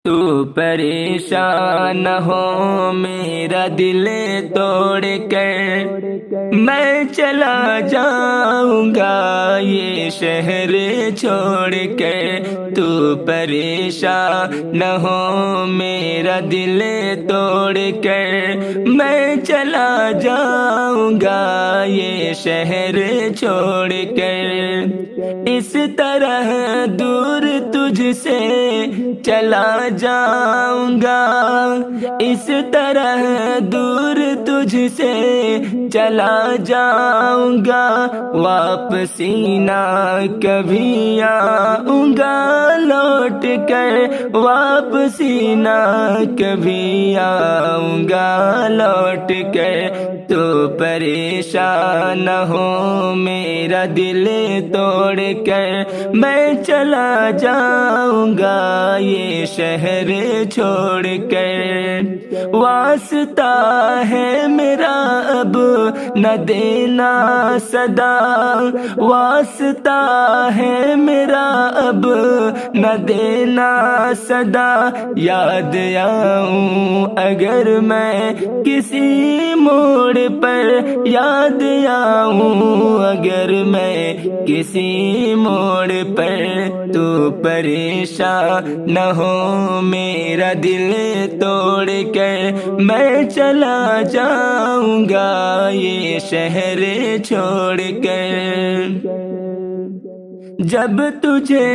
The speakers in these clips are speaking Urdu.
تو پریشان نہ ہو میرا دل توڑ کر، میں چلا جاؤں گا یہ شہر چھوڑ کر۔ تو پریشان نہ ہو میرا دل توڑ کر، میں چلا جاؤں گا یہ شہر چھوڑ کر۔ اس طرح دور تجھ سے چلا جاؤں گا، اس طرح دور تجھ سے چلا جاؤں گا، واپسی نہ کبھی آؤں گا لوٹ کر، واپسی نہ کبھی آؤں گا لوٹ کر۔ تو پریشان نہ ہو میرا دل توڑ کر، میں چلا جاؤں گا یہ شہر چھوڑ کر۔ واسطہ ہے میرا اب نہ دینا صدا، واسطہ ہے میرا اب نہ دینا صدا، یاد آؤں اگر میں کسی موڑ پر، یاد آؤں اگر میں کسی موڑ پر۔ تو پریشان نہ ہو میرا دل توڑ کر، میں چلا جاؤں گا یہ شہر چھوڑ کر۔ جب تجھے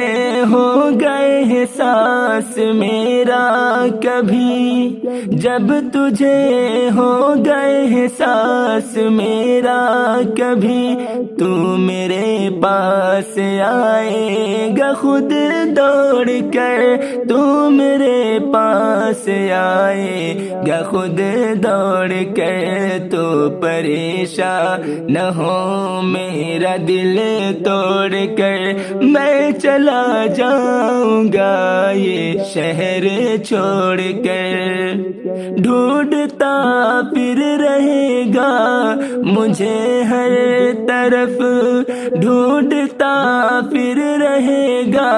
ہو گئے احساس میرا کبھی، جب تجھے ہو گئے احساس میرا کبھی، تو میرے پاس آئے گا خود دوڑ کر، تو میرے پاس آئے گا خود دوڑ کر۔ تو پریشان نہ ہو میرا دل توڑ کر، میں چلا جاؤں گا یہ شہر چھوڑ کر۔ ڈھونڈتا پھر رہے گا مجھے ہر طرف، ڈھونڈتا پھر رہے گا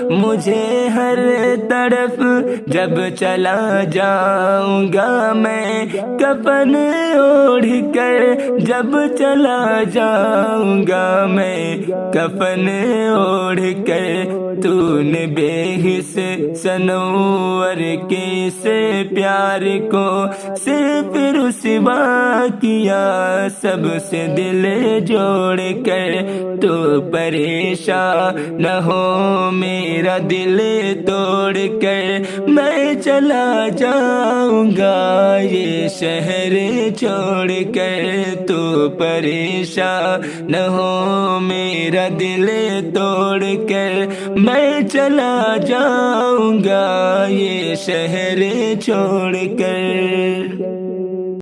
مجھے ہر طرف، جب چلا جاؤں گا میں کفن اوڑھ کر، جب چلا جاؤں گا میں کفن اوڑھ کر۔ تو نے بے حس سنور کے سے پیار کو صرف رسوا کیا سب سے دل جوڑ کر۔ تو پریشان نہ ہو میرا دل توڑ کر، میں چلا جاؤں گا یہ شہر چھوڑ کر۔ تو پریشان نہ ہو میرا دل توڑ کر، میں چلا جاؤں گا یہ شہر چھوڑ کر۔